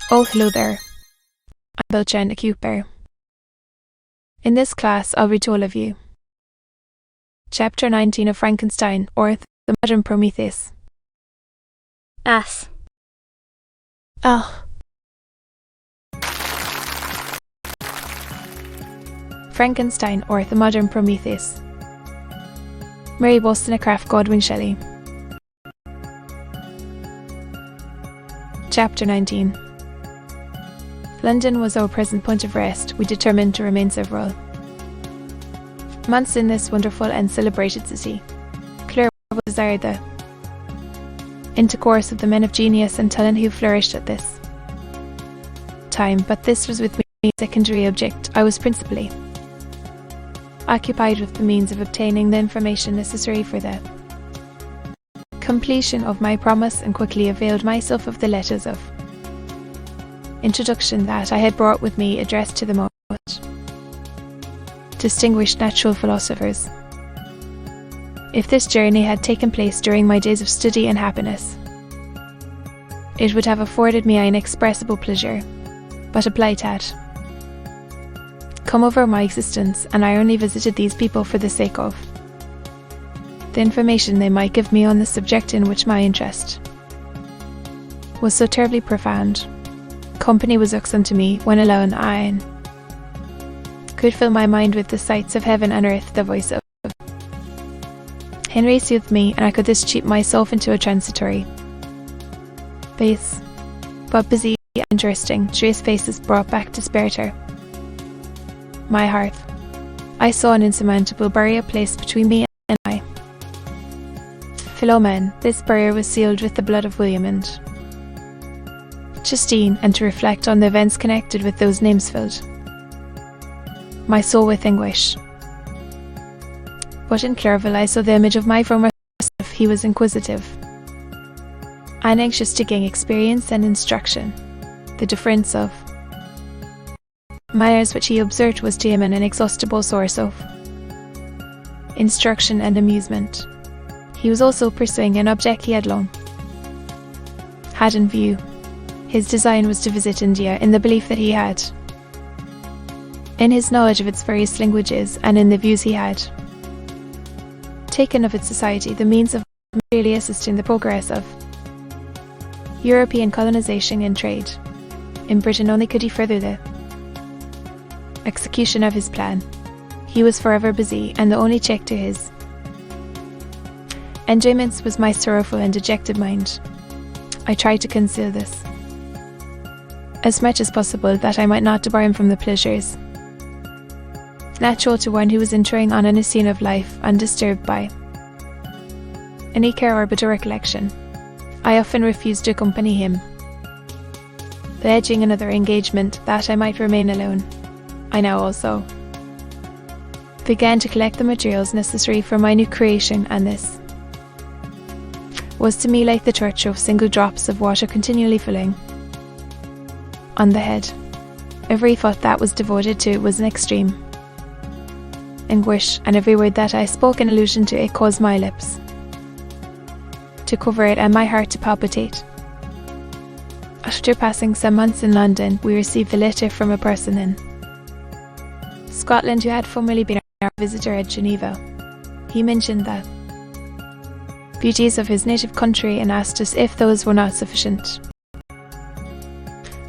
Oh, hello there. I'm Belchen, a cute bear. In this class, I'll read to all of you Chapter 19 of Frankenstein, or the Modern Prometheus. Ass. Ah. Frankenstein, or the Modern Prometheus. Mary Wollstonecraft Godwin Shelley. Chapter 19. London was our present point of rest. We determined to remain several months in this wonderful and celebrated city. Claire desired the intercourse of the men of genius and talent who flourished at this time, but this was with me a secondary object. I was principally occupied with the means of obtaining the information necessary for the completion of my promise, and quickly availed myself of the letters of introduction that I had brought with me, addressed to the most distinguished natural philosophers. If this journey had taken place during my days of study and happiness, it would have afforded me an inexpressible pleasure, but a blight had come over my existence, and I only visited these people for the sake of the information they might give me on the subject in which my interest was so terribly profound. Company was irksome to me. When alone, I could fill my mind with the sights of heaven and earth. The voice of Henry soothed me, and I could thus cheat myself into a transitory, base, but busy, interesting, joyous faces brought back to spare my heart. I saw an insurmountable barrier placed between me and my fellow men. This barrier was sealed with the blood of William and Justine, and to reflect on the events connected with those names filled my soul with anguish. But in Clairville I saw the image of my former self. He was inquisitive and anxious to gain experience and instruction. The difference of manners which he observed was to him an inexhaustible source of instruction and amusement. He was also pursuing an object he had long had in view. His design was to visit India, in the belief that he had, in his knowledge of its various languages and in the views he had taken of its society, the means of materially assisting the progress of European colonization and trade. In Britain only could he further the execution of his plan. He was forever busy, and the only check to his enjoyments was my sorrowful and dejected mind. I tried to conceal this as much as possible, that I might not debar him from the pleasures natural to one who was entering on a scene of life undisturbed by any care or bitter recollection. I often refused to accompany him, pledging another engagement that I might remain alone. I now also began to collect the materials necessary for my new creation, and this was to me like the torture of single drops of water continually filling on the head. Every thought that was devoted to it was an extreme anguish, and every word that I spoke in allusion to it caused my lips to quiver it and my heart to palpitate. After passing some months in London, we received a letter from a person in Scotland who had formerly been our visitor at Geneva. He mentioned the beauties of his native country and asked us if those were not sufficient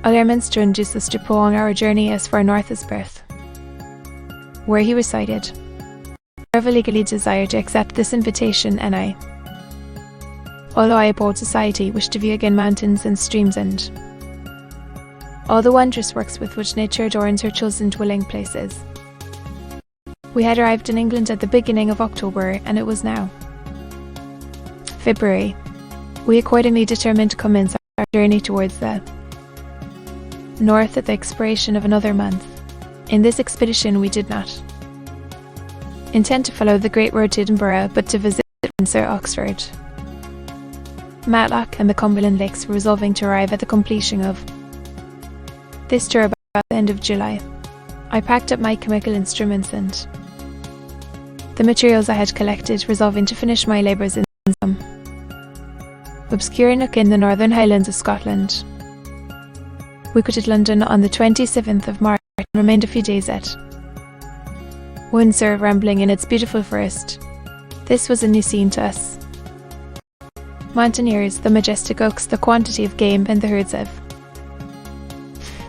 allurements to induce us to prolong our journey as far north as Perth, where he resided. I legally desired to accept this invitation, and I, although I abhorred society, wished to view again mountains and streams and all the wondrous works with which nature adorns her chosen dwelling places. We had arrived in England at the beginning of October, and it was now February. We accordingly determined to commence our journey towards the north at the expiration of another month. In this expedition we did not intend to follow the great road to Edinburgh, but to visit Windsor, Oxford, Matlock and the Cumberland Lakes, resolving to arrive at the completion of this tour about the end of July. I packed up my chemical instruments and the materials I had collected, resolving to finish my labours in some obscure nook in the northern highlands of Scotland. We quitted London on the 27th of March and remained a few days at Windsor, rambling in its beautiful forest. This was a new scene to us. Mountaineers, the majestic oaks, the quantity of game, and the herds of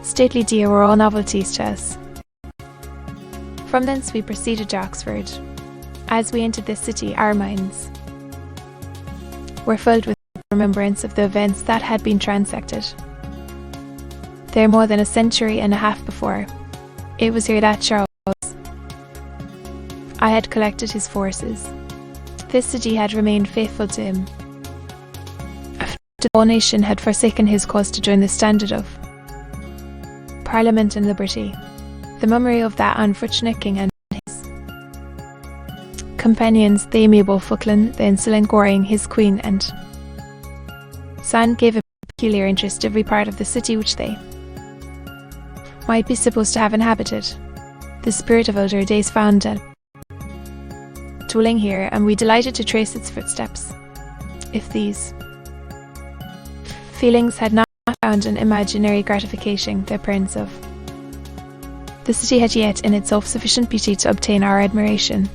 stately deer were all novelties to us. From thence we proceeded to Oxford. As we entered this city, our minds were filled with remembrance of the events that had been transacted there more than a century and a half before. It was here that Charles I had collected his forces. This city had remained faithful to him. The whole nation had forsaken his cause to join the standard of Parliament and liberty. The memory of that unfortunate king and his companions, the amiable Falkland, the insolent Goring, his queen, and son, gave a peculiar interest to every part of the city which they might be supposed to have inhabited. The spirit of older days found a dwelling here, and we delighted to trace its footsteps. If these feelings had not found an imaginary gratification, the appearance of the city had yet in itself sufficient beauty to obtain our admiration.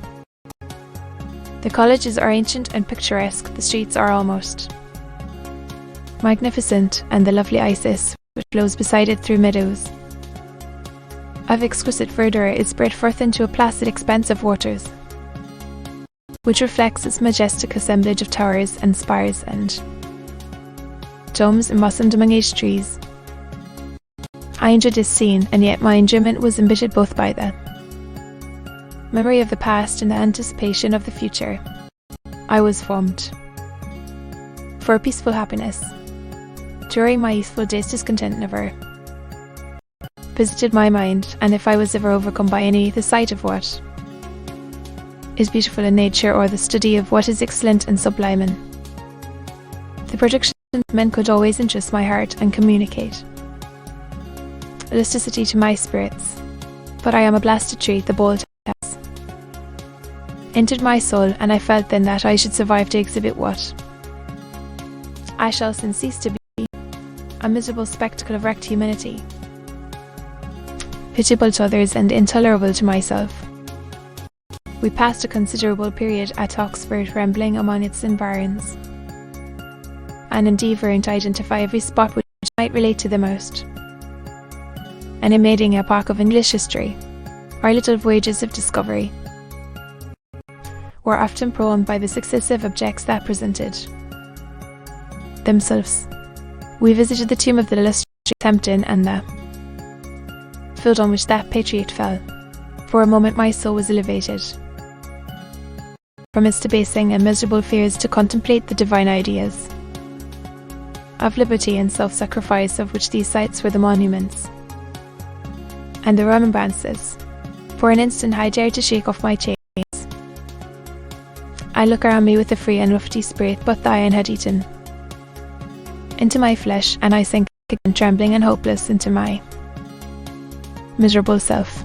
The colleges are ancient and picturesque, the streets are almost magnificent, and the lovely Isis, which flows beside it through meadows of exquisite verdure, is spread forth into a placid expanse of waters, which reflects its majestic assemblage of towers and spires and domes embosomed among aged trees. I enjoyed this scene, and yet my enjoyment was embittered both by the memory of the past and the anticipation of the future. I was formed for a peaceful happiness. During my youthful days, discontent never visited my mind, and if I was ever overcome by any the sight of what is beautiful in nature, or the study of what is excellent and sublime in the productions of men, could always interest my heart and communicate elasticity to my spirits. But I am a blasted tree, the bolt has entered my soul, and I felt then that I should survive to exhibit what I shall soon cease to be, a miserable spectacle of wrecked humanity, pitiable to others and intolerable to myself. We passed a considerable period at Oxford, rambling among its environs, and endeavouring to identify every spot which might relate to the most animating epoch of English history. Our little voyages of discovery were often prolonged by the successive objects that presented themselves. We visited the tomb of the illustrious Hampden and the field on which that patriot fell. For a moment my soul was elevated from its debasing and miserable fears to contemplate the divine ideas of liberty and self-sacrifice, of which these sites were the monuments and the remembrances. For an instant I dared to shake off my chains. I look around me with a free and lofty spirit, but the iron had eaten into my flesh, and I sank again, trembling and hopeless, into my miserable self.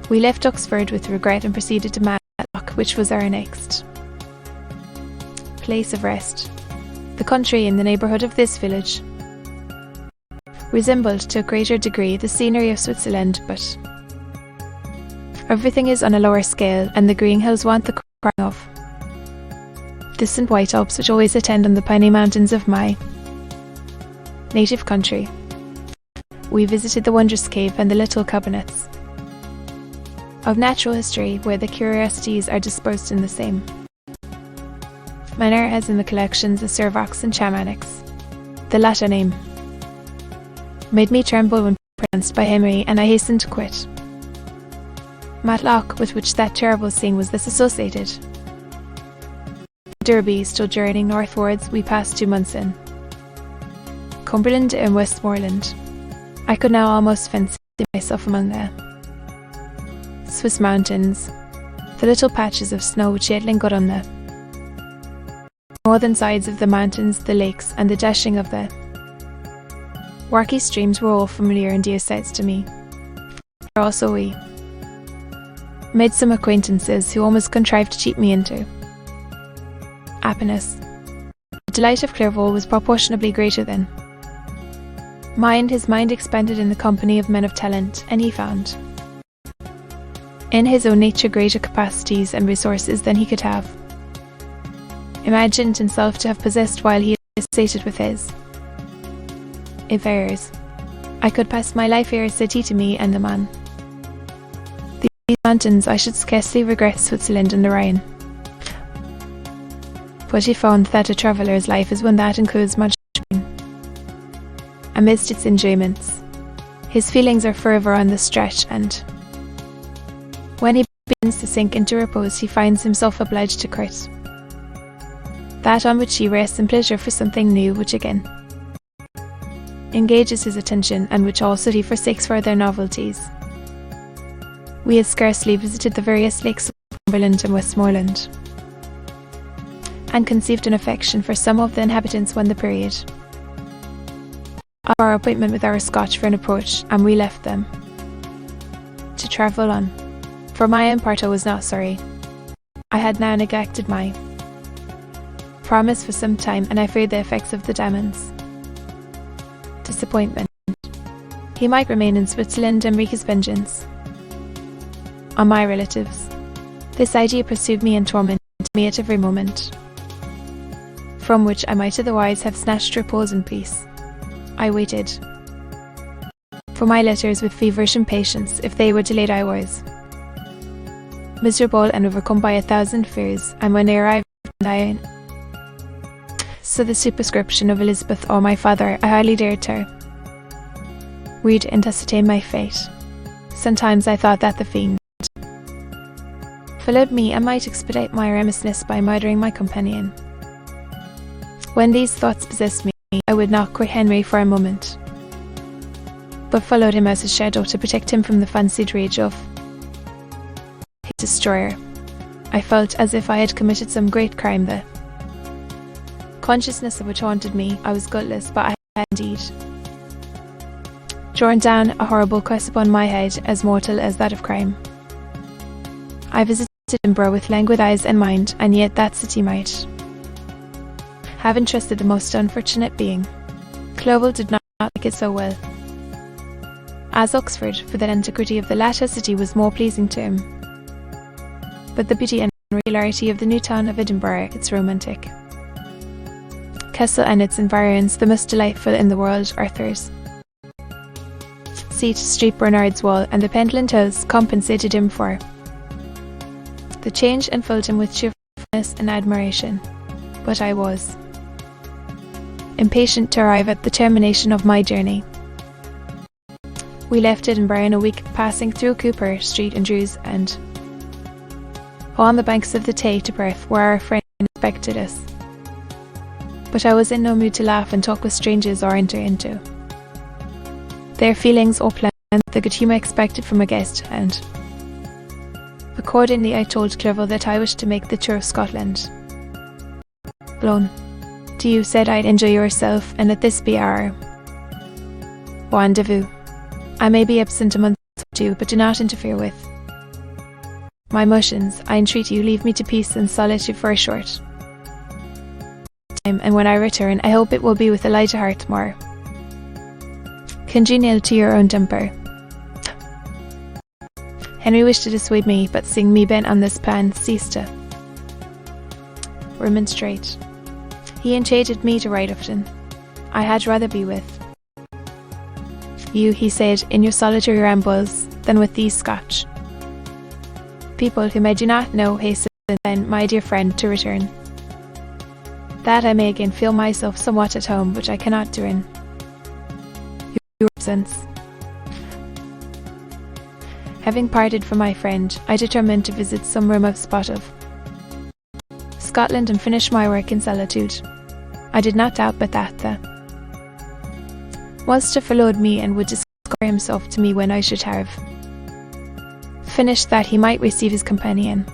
We left Oxford with regret and proceeded to Matlock, which was our next place of rest. The country in the neighbourhood of this village resembled to a greater degree the scenery of Switzerland, but everything is on a lower scale, and the green hills want the crown of distant white Alps which always attend on the piney mountains of my native country. We visited the wondrous cave and the little cabinets of natural history, where the curiosities are dispersed in the same manner as in the collections of Servox and Chamonix. The latter name made me tremble when pronounced by Henry, and I hastened to quit Matlock, with which that terrible scene was thus associated. Derby, still journeying northwards, we passed 2 months in Cumberland and Westmoreland. I could now almost fancy myself among the Swiss mountains, the little patches of snow which yet lingered on the northern sides of the mountains, the lakes, and the dashing of the rocky streams were all familiar and dear sights to me. Here also we made some acquaintances who almost contrived to cheat me into happiness. The delight of Clairvaux was proportionably greater than His mind expanded in the company of men of talent, and he found in his own nature greater capacities and resources than he could have imagined himself to have possessed while he is sated with his. If errors, I could pass my life here, said he to me and the man. These mountains I should scarcely regret Switzerland and the Rhine. But he found that a traveller's life is one that includes much pain. Amidst its enjoyments, his feelings are forever on the stretch, and when he begins to sink into repose, he finds himself obliged to quit that on which he rests in pleasure for something new, which again engages his attention, and which also he forsakes for their novelties. We had scarcely visited the various lakes of Cumberland and Westmoreland, and conceived an affection for some of the inhabitants when the period of our appointment with our Scotch friend approached, and we left them to travel on. For my own part, I was not sorry. I had now neglected my promise for some time, and I feared the effects of the diamonds. Disappointment. He might remain in Switzerland and wreak his vengeance on my relatives. This idea pursued me and tormented me at every moment, from which I might otherwise have snatched repose and peace. I waited for my letters with feverish impatience. If they were delayed, I was miserable and overcome by 1,000 fears, and when they arrived, I saw the superscription of Elizabeth or my father, I hardly dared to read and ascertain my fate. Sometimes I thought that the fiend followed me and might expedite my remissness by murdering my companion. When these thoughts possessed me, I would not quit Henry for a moment, but followed him as a shadow to protect him from the fancied rage of his destroyer. I felt as if I had committed some great crime. The consciousness of which haunted me. I was guiltless, but I had indeed drawn down a horrible curse upon my head, as mortal as that of crime. I visited Edinburgh with languid eyes and mind, and yet that city might have entrusted the most unfortunate being. Clovel did not like it so well as Oxford, for the antiquity of the latter city was more pleasing to him. But the beauty and regularity of the new town of Edinburgh, its romantic castle and its environs, the most delightful in the world, Arthur's Seat, Street Bernard's Wall, and the Pentland Hills compensated him for the change and filled him with cheerfulness and admiration. But I was impatient to arrive at the termination of my journey. We left Edinburgh in a week, passing through Cooper Street and Drew's, and on the banks of the Tay to Perth, where our friend expected us. But I was in no mood to laugh and talk with strangers or enter into their feelings or plans, the good humour expected from a guest, and accordingly I told Clovel that I wished to make the tour of Scotland alone. To you, said I'd enjoy yourself, and let this be our rendezvous. I may be absent a month or two, but do not interfere with my motions. I entreat you, leave me to peace and solitude for a short time, and when I return, I hope it will be with a lighter heart, more congenial to your own temper. Henry wished to dissuade me, but seeing me bent on this plan, ceased to remonstrate. He entreated me to write often. I had rather be with you, he said, in your solitary rambles, than with these Scotch people whom I do not know. Hasten then, my dear friend, to return, that I may again feel myself somewhat at home, which I cannot do in your absence. Having parted from my friend, I determined to visit some remote spot of Scotland and finish my work in solitude. I did not doubt but that the master followed me and would discover himself to me when I should have finished, that he might receive his companion.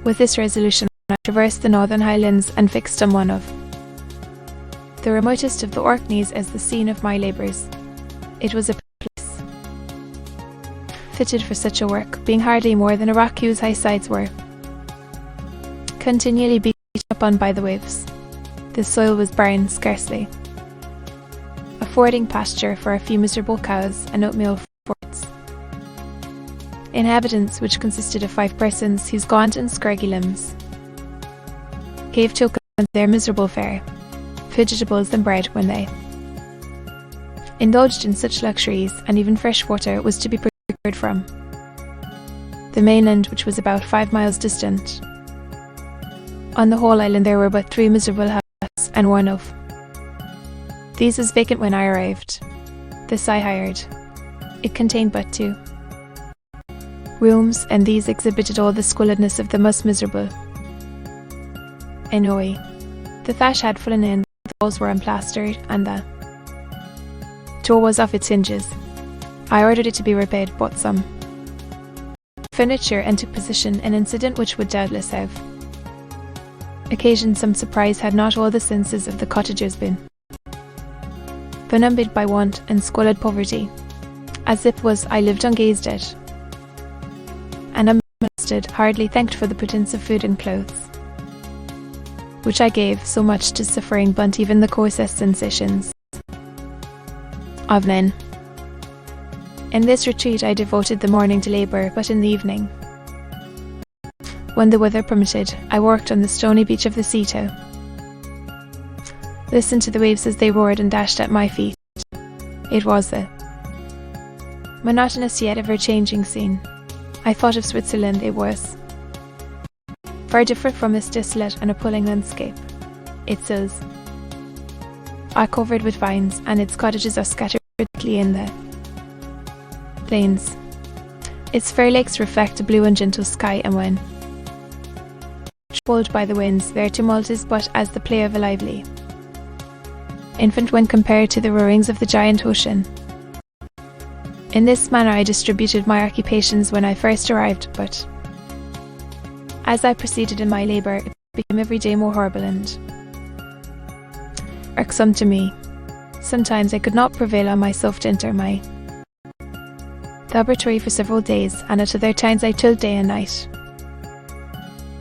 With this resolution, I traversed the northern highlands and fixed on one of the remotest of the Orkneys as the scene of my labours. It was a place fitted for such a work, being hardly more than a rock whose high sides were continually beaten upon by the waves. The soil was barren, scarcely affording pasture for a few miserable cows and oatmeal for its inhabitants, which consisted of 5 persons whose gaunt and scraggy limbs gave token of their miserable fare, vegetables and bread when they indulged in such luxuries, and even fresh water was to be procured from the mainland, which was about 5 miles distant. On the whole island there were but 3 miserable huts, and one of these was vacant when I arrived. This I hired. It contained but 2 rooms, and these exhibited all the squalidness of the most miserable. Anyway, the thatch had fallen in, the walls were unplastered, and the door was off its hinges. I ordered it to be repaired, bought some furniture, and took possession, an incident which would doubtless have occasioned some surprise had not all the senses of the cottagers been benumbed by want and squalid poverty. As it was, I lived ungazed at, and unmolested, hardly thanked for the pretence of food and clothes, which I gave so much to suffering blunt even the coarsest sensations of men. In this retreat I devoted the morning to labour, but in the evening, when the weather permitted, I worked on the stony beach of the sea to listen to the waves as they roared and dashed at my feet. It was a monotonous yet ever-changing scene. I thought of Switzerland. It was far different from this desolate and appalling landscape. Its hills are covered with vines, and its cottages are scattered thickly in the plains. Its fair lakes reflect a blue and gentle sky, and when troubled by the winds, their tumult is but as the play of a lively infant when compared to the roarings of the giant ocean. In this manner I distributed my occupations when I first arrived, but as I proceeded in my labour, it became every day more horrible and irksome to me. Sometimes I could not prevail on myself to enter my laboratory for several days, and at other times I toiled day and night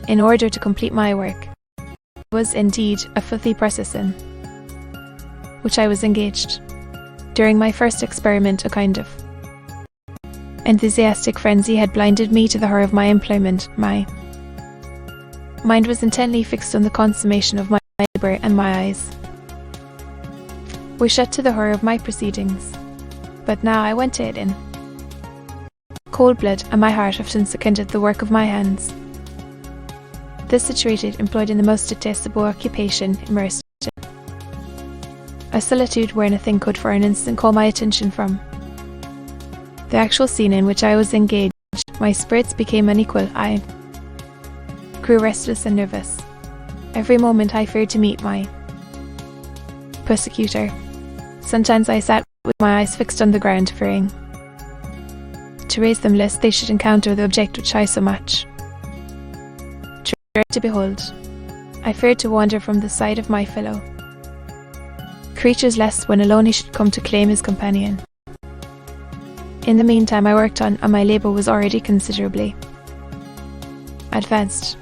in order to complete my work. It was indeed a filthy process in which I was engaged. During my first experiment, a kind of enthusiastic frenzy had blinded me to the horror of my employment. My mind was intently fixed on the consummation of my labour, and my eyes were shut to the horror of my proceedings. But now I went to it in cold blood, and my heart often seconded the work of my hands. Thus situated, employed in the most detestable occupation, immersed in a solitude where nothing could for an instant call my attention from the actual scene in which I was engaged, my spirits became unequal. I grew restless and nervous. Every moment I feared to meet my persecutor. Sometimes I sat with my eyes fixed on the ground, fearing to raise them lest they should encounter the object which I so much dreaded to behold. I feared to wander from the side of my fellow creatures, lest when alone he should come to claim his companion. In the meantime I worked on, and my labour was already considerably advanced.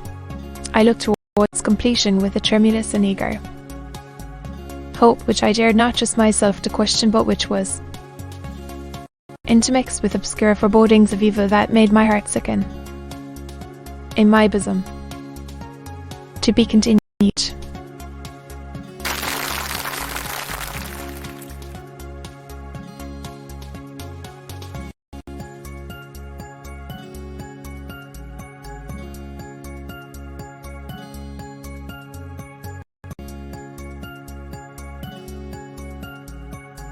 I looked towards completion with a tremulous and eager hope which I dared not trust myself to question, but which was intermixed with obscure forebodings of evil that made my heart sicken in my bosom. To be continued.